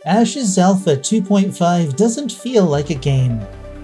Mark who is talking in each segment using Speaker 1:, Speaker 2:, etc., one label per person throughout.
Speaker 1: Ashes Alpha 2.5 doesn't feel like a game.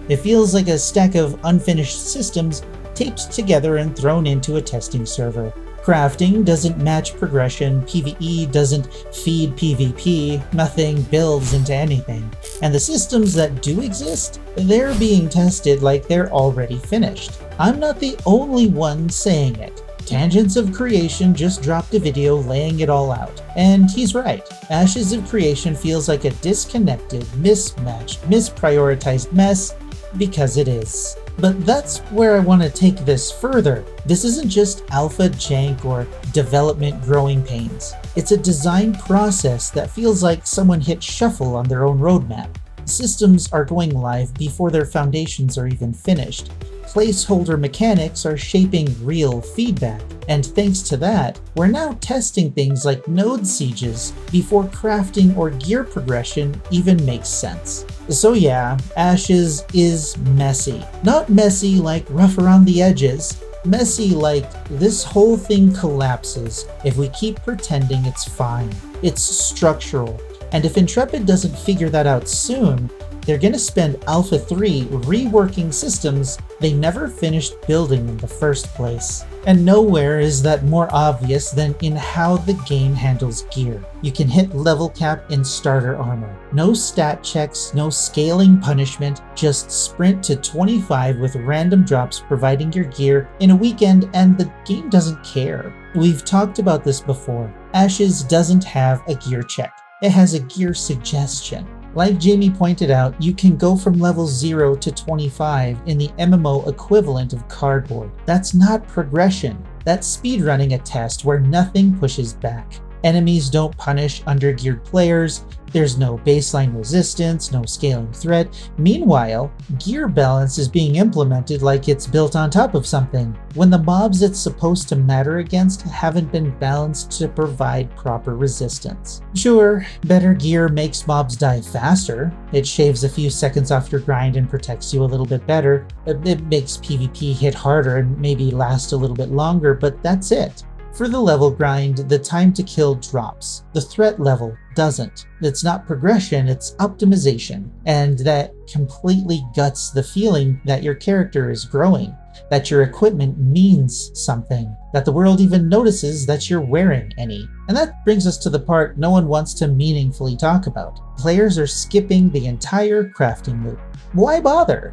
Speaker 1: It feels like a stack of unfinished systems taped together and thrown into a testing server. Crafting doesn't match progression, PvE doesn't feed PvP, nothing builds into anything. And the systems that do exist, they're being tested like they're already finished. I'm not the only one saying it. Tangents of Creation just dropped a video laying it all out. And he's right. Ashes of Creation feels like a disconnected, mismatched, misprioritized mess because it is. But that's where I want to take this further. This isn't just alpha jank or development growing pains. It's a design process that feels like someone hit shuffle on their own roadmap. Systems are going live before their foundations are even finished. Placeholder mechanics are shaping real feedback, and thanks to that, we're now testing things like node sieges before crafting or gear progression even makes sense. So yeah, Ashes is messy. Not messy like rough around the edges, messy like this whole thing collapses if we keep pretending it's fine. It's structural, and if Intrepid doesn't figure that out soon, they're gonna spend Alpha 3 reworking systems they never finished building in the first place. And nowhere is that more obvious than in how the game handles gear. You can hit level cap in starter armor. No stat checks, no scaling punishment, just sprint to 25 with random drops providing your gear in a weekend, and the game doesn't care. We've talked about this before. Ashes doesn't have a gear check. It has a gear suggestion. Like Jamie pointed out, you can go from level 0 to 25 in the MMO equivalent of cardboard. That's not progression. That's speedrunning a test where nothing pushes back. Enemies don't punish undergeared players, there's no baseline resistance, no scaling threat. Meanwhile, gear balance is being implemented like it's built on top of something, when the mobs it's supposed to matter against haven't been balanced to provide proper resistance. Sure, better gear makes mobs die faster, it shaves a few seconds off your grind and protects you a little bit better, it makes PvP hit harder and maybe last a little bit longer, but that's it. For the level grind, the time to kill drops. The threat level doesn't. It's not progression, it's optimization. And that completely guts the feeling that your character is growing, that your equipment means something, that the world even notices that you're wearing any. And that brings us to the part no one wants to meaningfully talk about. Players are skipping the entire crafting loop. Why bother?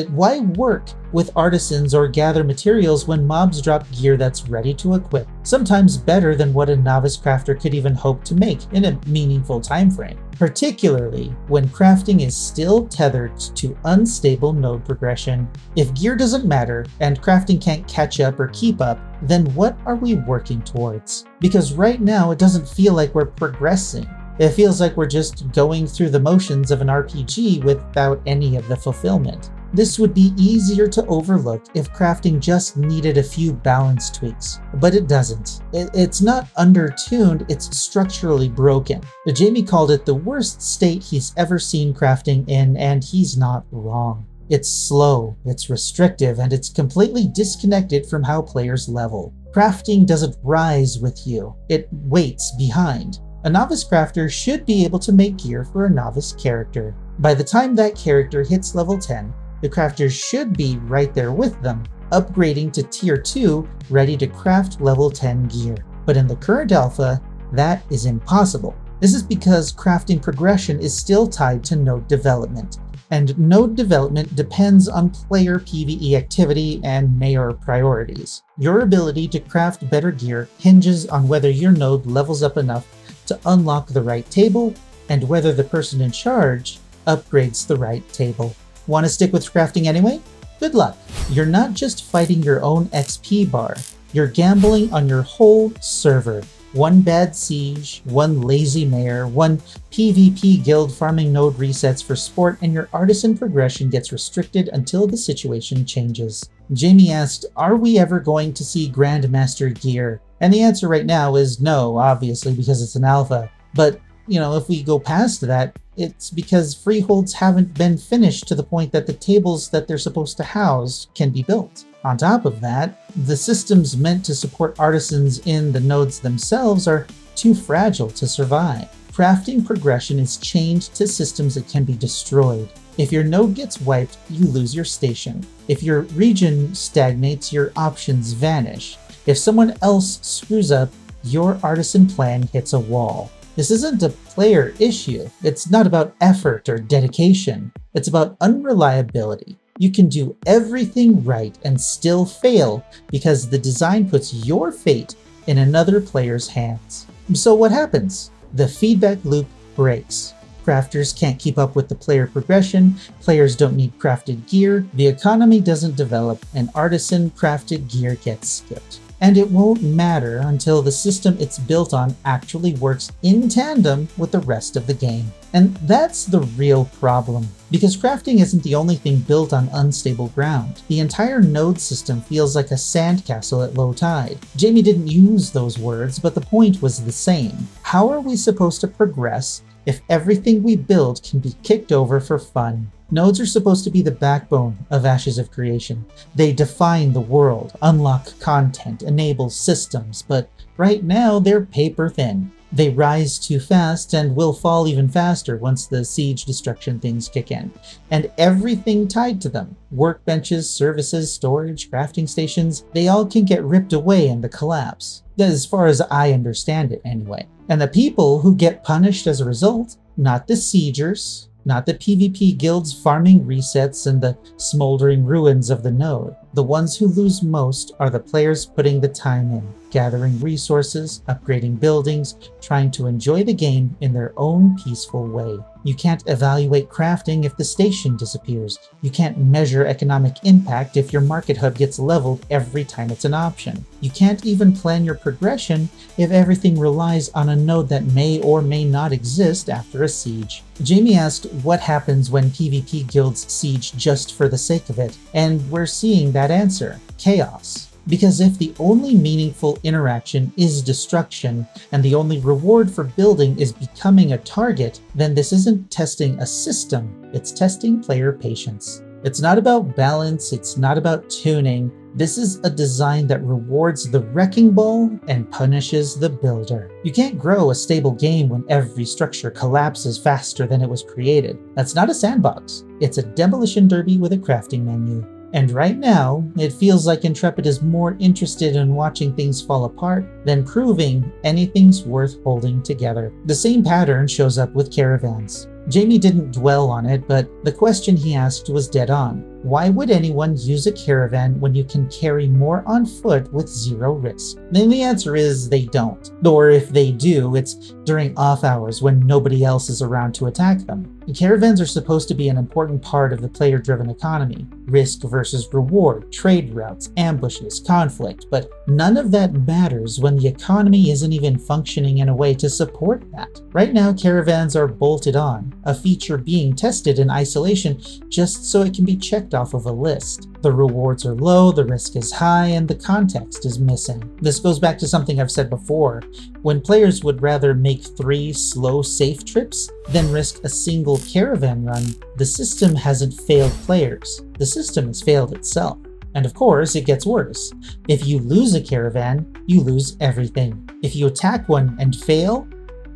Speaker 1: Why work with artisans or gather materials when mobs drop gear that's ready to equip? Sometimes better than what a novice crafter could even hope to make in a meaningful time frame. Particularly when crafting is still tethered to unstable node progression. If gear doesn't matter and crafting can't catch up or keep up, then what are we working towards? Because right now it doesn't feel like we're progressing. It feels like we're just going through the motions of an RPG without any of the fulfillment. This would be easier to overlook if crafting just needed a few balance tweaks, but it doesn't. It's not undertuned, it's structurally broken. Jamie called it the worst state he's ever seen crafting in, and he's not wrong. It's slow, it's restrictive, and it's completely disconnected from how players level. Crafting doesn't rise with you, it waits behind. A novice crafter should be able to make gear for a novice character. By the time that character hits level 10, the crafters should be right there with them, upgrading to tier 2, ready to craft level 10 gear. But in the current alpha, that is impossible. This is because crafting progression is still tied to node development, and node development depends on player PvE activity and Mayor priorities. Your ability to craft better gear hinges on whether your node levels up enough to unlock the right table, and whether the person in charge upgrades the right table. Want to stick with crafting anyway? Good luck. You're not just fighting your own XP bar, you're gambling on your whole server. One bad siege, one lazy mayor, one PvP guild farming node resets for sport, and your artisan progression gets restricted until the situation changes. Jamie asked, are we ever going to see Grandmaster gear? And the answer right now is no, obviously, because it's an alpha. But, if we go past that, it's because freeholds haven't been finished to the point that the tables that they're supposed to house can be built. On top of that, the systems meant to support artisans in the nodes themselves are too fragile to survive. Crafting progression is chained to systems that can be destroyed. If your node gets wiped, you lose your station. If your region stagnates, your options vanish. If someone else screws up, your artisan plan hits a wall. This isn't a player issue. It's not about effort or dedication. It's about unreliability. You can do everything right and still fail because the design puts your fate in another player's hands. So what happens? The feedback loop breaks. Crafters can't keep up with the player progression, players don't need crafted gear, the economy doesn't develop, and artisan crafted gear gets skipped. And it won't matter until the system it's built on actually works in tandem with the rest of the game. And that's the real problem, because crafting isn't the only thing built on unstable ground. The entire node system feels like a sandcastle at low tide. Jamie didn't use those words, but the point was the same. How are we supposed to progress if everything we build can be kicked over for fun? Nodes are supposed to be the backbone of Ashes of Creation. They define the world, unlock content, enable systems, but right now they're paper thin. They rise too fast and will fall even faster once the siege destruction things kick in. And everything tied to them, workbenches, services, storage, crafting stations, they all can get ripped away in the collapse. As far as I understand it anyway. And the people who get punished as a result, not the siegers, not the PvP guilds farming resets and the smoldering ruins of the node. The ones who lose most are the players putting the time in, gathering resources, upgrading buildings, trying to enjoy the game in their own peaceful way. You can't evaluate crafting if the station disappears. You can't measure economic impact if your market hub gets leveled every time it's an option. You can't even plan your progression if everything relies on a node that may or may not exist after a siege. Jamie asked what happens when PvP guilds siege just for the sake of it, and we're seeing that answer: chaos. Because if the only meaningful interaction is destruction, and the only reward for building is becoming a target, then this isn't testing a system, it's testing player patience. It's not about balance, it's not about tuning. This is a design that rewards the wrecking ball and punishes the builder. You can't grow a stable game when every structure collapses faster than it was created. That's not a sandbox. It's a demolition derby with a crafting menu. And right now, it feels like Intrepid is more interested in watching things fall apart than proving anything's worth holding together. The same pattern shows up with caravans. Jamie didn't dwell on it, but the question he asked was dead on. Why would anyone use a caravan when you can carry more on foot with zero risk? Then the answer is they don't. Or if they do, it's during off hours when nobody else is around to attack them. Caravans are supposed to be an important part of the player-driven economy. Risk versus reward, trade routes, ambushes, conflict, but none of that matters when the economy isn't even functioning in a way to support that. Right now, caravans are bolted on, a feature being tested in isolation just so it can be checked off of a list. The rewards are low, the risk is high, and the context is missing. This goes back to something I've said before. When players would rather make 3 slow, safe trips than risk a single caravan run, the system hasn't failed players. The system has failed itself. And of course, it gets worse. If you lose a caravan, you lose everything. If you attack one and fail,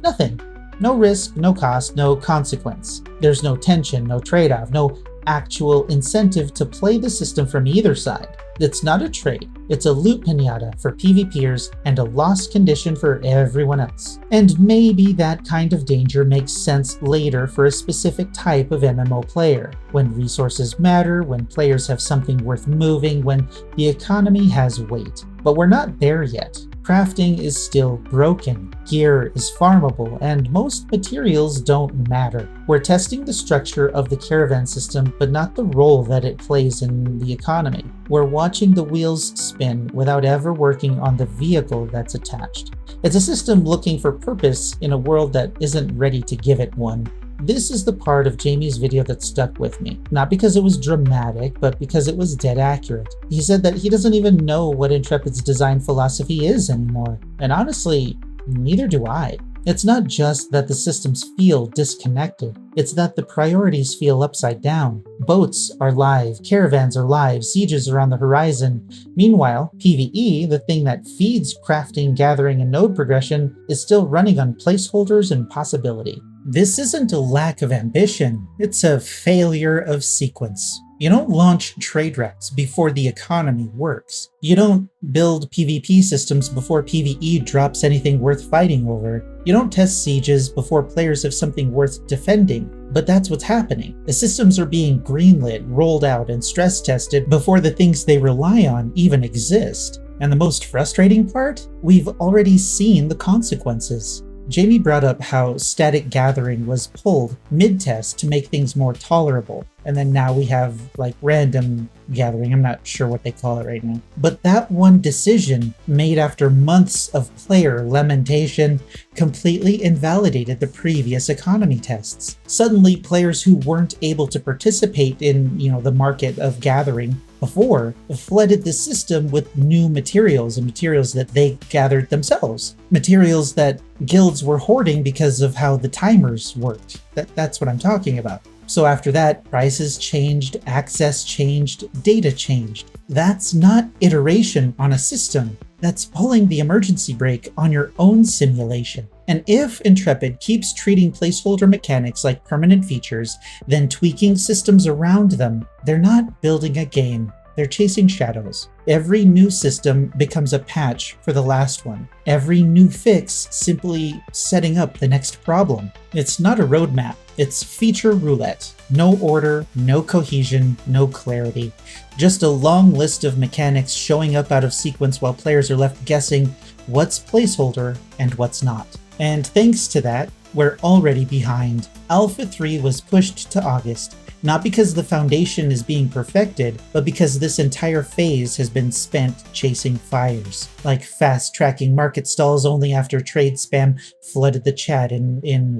Speaker 1: nothing. No risk, no cost, no consequence. There's no tension, no trade-off, no actual incentive to play the system from either side. It's not a trade, it's a loot pinata for PvPers and a lost condition for everyone else. And maybe that kind of danger makes sense later for a specific type of MMO player, when resources matter, when players have something worth moving, when the economy has weight. But we're not there yet. Crafting is still broken, gear is farmable, and most materials don't matter. We're testing the structure of the caravan system, but not the role that it plays in the economy. We're watching the wheels spin without ever working on the vehicle that's attached. It's a system looking for purpose in a world that isn't ready to give it one. This is the part of Jamie's video that stuck with me. Not because it was dramatic, but because it was dead accurate. He said that he doesn't even know what Intrepid's design philosophy is anymore. And honestly, neither do I. It's not just that the systems feel disconnected. It's that the priorities feel upside down. Boats are live, caravans are live, sieges are on the horizon. Meanwhile, PvE, the thing that feeds crafting, gathering, and node progression, is still running on placeholders and possibility. This isn't a lack of ambition, it's a failure of sequence. You don't launch trade routes before the economy works. You don't build PvP systems before PvE drops anything worth fighting over. You don't test sieges before players have something worth defending. But that's what's happening. The systems are being greenlit, rolled out, and stress tested before the things they rely on even exist. And the most frustrating part? We've already seen the consequences. Jamie brought up how static gathering was pulled mid-test to make things more tolerable, and then now we have like random gathering. I'm not sure what they call it right now. But that one decision, made after months of player lamentation, completely invalidated the previous economy tests. Suddenly, players who weren't able to participate in, the market of gathering before flooded the system with new materials and materials that they gathered themselves. Materials that guilds were hoarding because of how the timers worked. That's what I'm talking about. So after that, prices changed, access changed, data changed. That's not iteration on a system. That's pulling the emergency brake on your own simulation. And if Intrepid keeps treating placeholder mechanics like permanent features, then tweaking systems around them, they're not building a game. They're chasing shadows. Every new system becomes a patch for the last one. Every new fix simply setting up the next problem. It's not a roadmap. It's feature roulette. No order, no cohesion, no clarity. Just a long list of mechanics showing up out of sequence while players are left guessing what's placeholder and what's not. And thanks to that, we're already behind. Alpha 3 was pushed to August, not because the foundation is being perfected, but because this entire phase has been spent chasing fires. Like fast-tracking market stalls only after trade spam flooded the chat in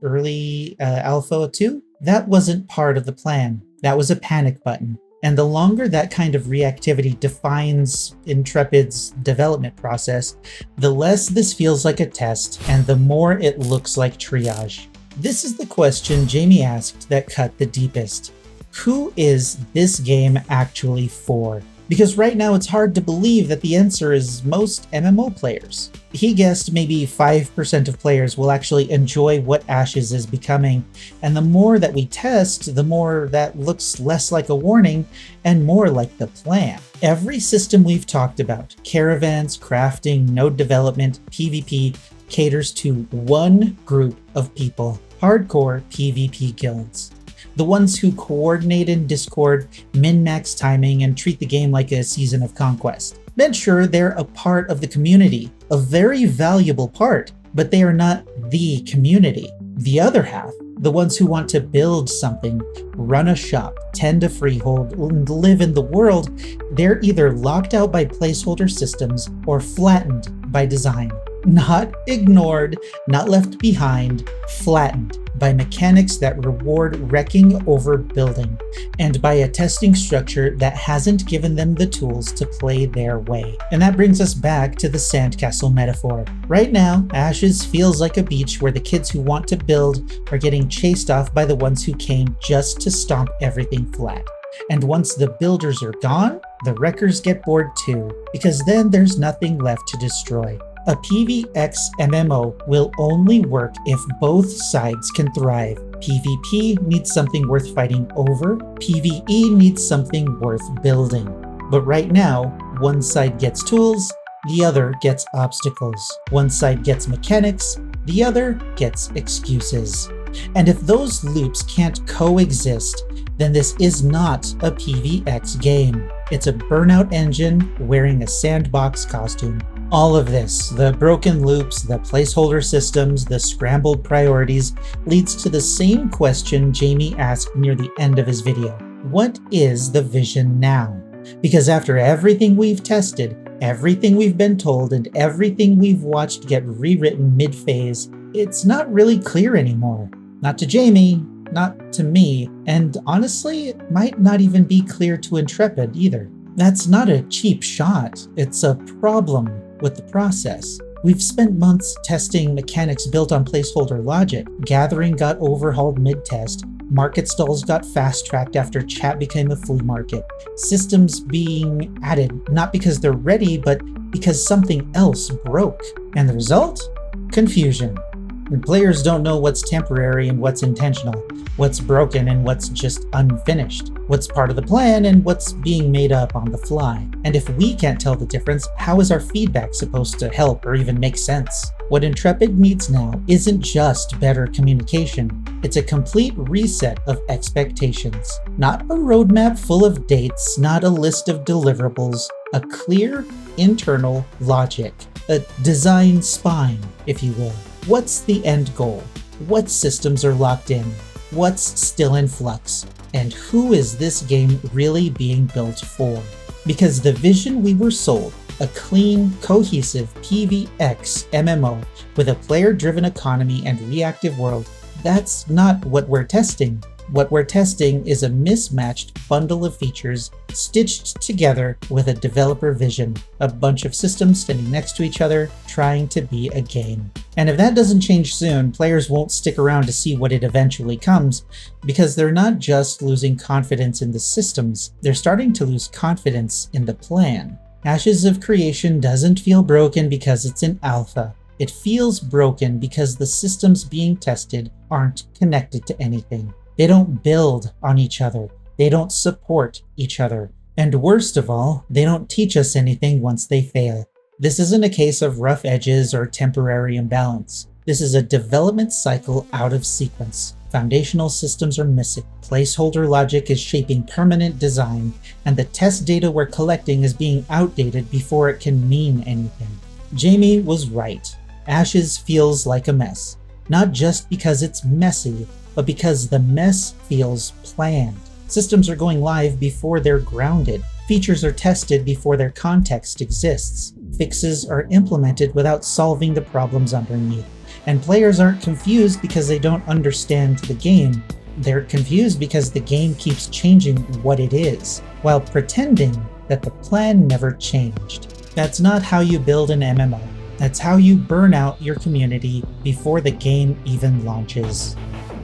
Speaker 1: early Alpha 2? That wasn't part of the plan. That was a panic button. And the longer that kind of reactivity defines Intrepid's development process, the less this feels like a test, and the more it looks like triage. This is the question Jamie asked that cut the deepest. Who is this game actually for? Because right now it's hard to believe that the answer is most MMO players. He guessed maybe 5% of players will actually enjoy what Ashes is becoming, and the more that we test, the more that looks less like a warning and more like the plan. Every system we've talked about, caravans, crafting, node development, PvP, caters to one group of people, hardcore PvP guilds. The ones who coordinate in Discord, min-max timing, and treat the game like a season of conquest. Then sure, they're a part of the community, a very valuable part, but they are not the community. The other half, the ones who want to build something, run a shop, tend a freehold, and live in the world, they're either locked out by placeholder systems or flattened by design. Not ignored, not left behind, flattened by mechanics that reward wrecking over building, and by a testing structure that hasn't given them the tools to play their way. And that brings us back to the sandcastle metaphor. Right now, Ashes feels like a beach where the kids who want to build are getting chased off by the ones who came just to stomp everything flat. And once the builders are gone, the wreckers get bored too, because then there's nothing left to destroy. A PvX MMO will only work if both sides can thrive. PvP needs something worth fighting over, PvE needs something worth building. But right now, one side gets tools, the other gets obstacles. One side gets mechanics, the other gets excuses. And if those loops can't coexist, then this is not a PvX game. It's a burnout engine wearing a sandbox costume. All of this, the broken loops, the placeholder systems, the scrambled priorities, leads to the same question Jamie asked near the end of his video. What is the vision now? Because after everything we've tested, everything we've been told, and everything we've watched get rewritten mid-phase, it's not really clear anymore. Not to Jamie, not to me, and honestly, it might not even be clear to Intrepid either. That's not a cheap shot, it's a problem with the process. We've spent months testing mechanics built on placeholder logic. Gathering got overhauled mid-test. Market stalls got fast-tracked after chat became a flea market. Systems being added, not because they're ready, but because something else broke. And the result? Confusion. When players don't know what's temporary and what's intentional, what's broken and what's just unfinished, what's part of the plan and what's being made up on the fly. And if we can't tell the difference, how is our feedback supposed to help or even make sense? What Intrepid needs now isn't just better communication, it's a complete reset of expectations. Not a roadmap full of dates, not a list of deliverables, a clear internal logic, a design spine, if you will. What's the end goal? What systems are locked in? What's still in flux? And who is this game really being built for? Because the vision we were sold, a clean, cohesive PvX MMO with a player-driven economy and reactive world, that's not what we're testing. What we're testing is a mismatched bundle of features stitched together with a developer vision, a bunch of systems standing next to each other, trying to be a game. And if that doesn't change soon, players won't stick around to see what it eventually comes, because they're not just losing confidence in the systems, they're starting to lose confidence in the plan. Ashes of Creation doesn't feel broken because it's in alpha. It feels broken because the systems being tested aren't connected to anything. They don't build on each other. They don't support each other. And worst of all, they don't teach us anything once they fail. This isn't a case of rough edges or temporary imbalance. This is a development cycle out of sequence. Foundational systems are missing. Placeholder logic is shaping permanent design, and the test data we're collecting is being outdated before it can mean anything. Jamie was right. Ashes feels like a mess. Not just because it's messy, but because the mess feels planned. Systems are going live before they're grounded. Features are tested before their context exists. Fixes are implemented without solving the problems underneath. And players aren't confused because they don't understand the game. They're confused because the game keeps changing what it is, while pretending that the plan never changed. That's not how you build an MMO. That's how you burn out your community before the game even launches.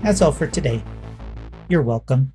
Speaker 1: That's all for today. You're welcome.